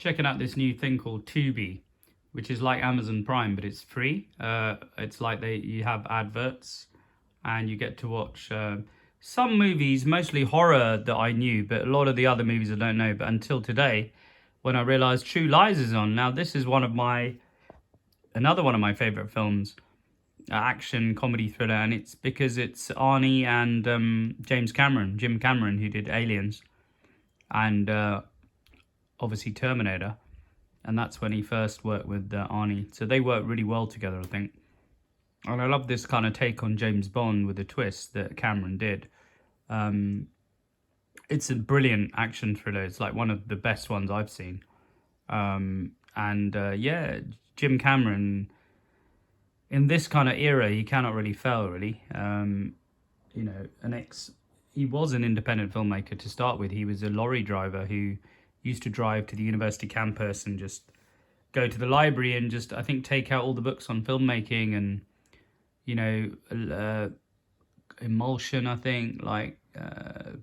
checking out this new thing called Tubi, which is like Amazon Prime, but it's free. It's like you have adverts, and you get to watch some movies, mostly horror that I knew, but a lot of the other movies I don't know. But until today, when I realised True Lies is on. Now this is another one of my favourite films, action comedy thriller, and it's because it's Arnie and Jim Cameron, who did Aliens and obviously Terminator, and that's when he first worked with Arnie. So they worked really well together, I think. And I love this kind of take on James Bond with a twist that Cameron did. It's a brilliant action thriller. It's like one of the best ones I've seen. Yeah, Jim Cameron, in this kind of era, he cannot really fail, really. You know, he was an independent filmmaker to start with. He was a lorry driver who used to drive to the university campus and just go to the library and just, I think, take out all the books on filmmaking and, you know, emulsion, I think, like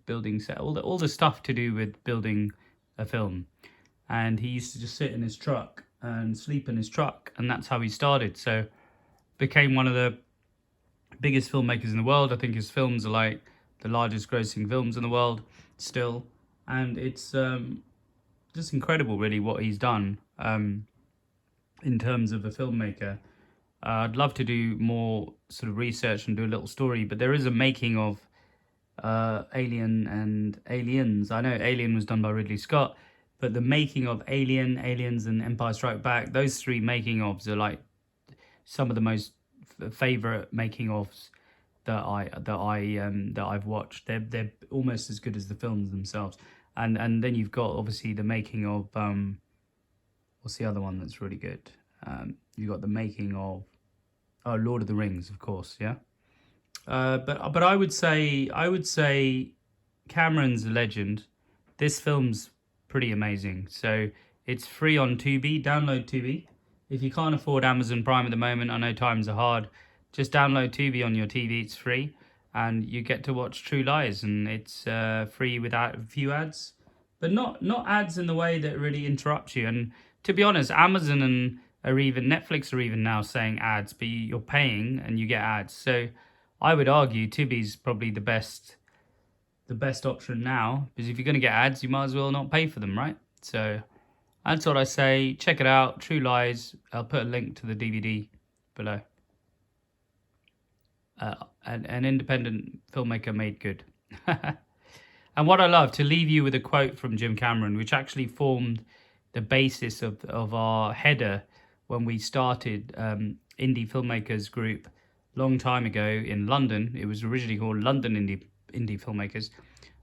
building set, all the stuff to do with building a film. And he used to just sit in his truck and sleep in his truck, and that's how he started. So became one of the biggest filmmakers in the world. I think his films are like the largest grossing films in the world still, and it's just incredible, really, what he's done in terms of a filmmaker. I'd love to do more sort of research and do a little story, but there is a making of Alien and Aliens. I know Alien was done by Ridley Scott, but the making of Aliens and Empire Strikes Back, those three making ofs are like some of the most favorite making ofs that I've watched. They're almost as good as the films themselves. And then you've got obviously the making of what's the other one that's really good? You've got the making of Lord of the Rings, of course, yeah. But I would say Cameron's a legend. This film's pretty amazing. So it's free on Tubi. Download Tubi. If you can't afford Amazon Prime at the moment, I know times are hard, just download Tubi on your TV. It's free, and you get to watch True Lies, and it's free without a few ads, but not ads in the way that really interrupts you. And to be honest, Amazon or even Netflix are even now saying ads, but you're paying and you get ads. So I would argue Tubi's probably the best option now, because if you're going to get ads, you might as well not pay for them, right? So that's what I say. Check it out, True Lies. I'll put a link to the DVD below. An independent filmmaker made good. And what I love, to leave you with a quote from Jim Cameron, which actually formed the basis of our header when we started Indie Filmmakers Group long time ago in London. It was originally called London Indie Filmmakers.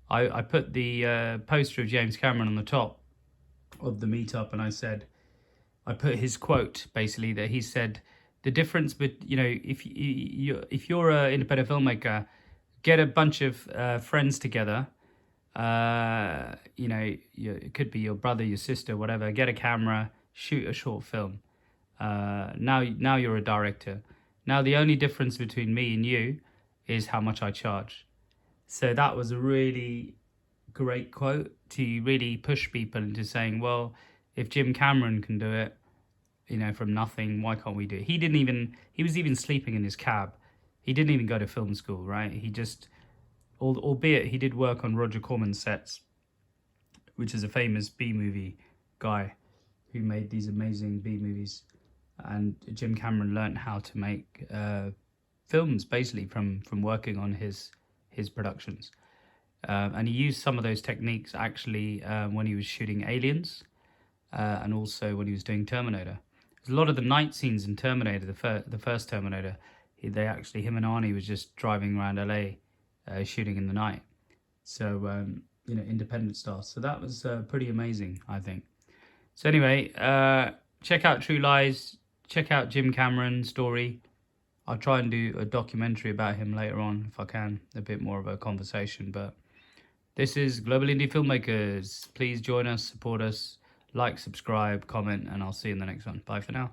I put the poster of James Cameron on the top of the meetup, and I put his quote, basically, that he said, the difference, but you know, if you're an independent filmmaker, get a bunch of friends together. You know, it could be your brother, your sister, whatever. Get a camera, shoot a short film. Now you're a director. Now the only difference between me and you is how much I charge. So that was a really great quote to really push people into saying, well, if Jim Cameron can do it, you know, from nothing, why can't we do it? He was even sleeping in his cab. He didn't even go to film school, right? He just, albeit he did work on Roger Corman's sets, which is a famous B-movie guy who made these amazing B-movies. And Jim Cameron learned how to make films, basically, from working on his productions. And he used some of those techniques, actually, when he was shooting Aliens, and also when he was doing Terminator. A lot of the night scenes in Terminator, the first Terminator, him and Arnie was just driving around LA, shooting in the night. So, you know, independent style. So that was pretty amazing, I think. So anyway, check out True Lies. Check out Jim Cameron's story. I'll try and do a documentary about him later on, if I can. A bit more of a conversation. But this is Global Indie Filmmakers. Please join us, support us. Like, subscribe, comment, and I'll see you in the next one. Bye for now.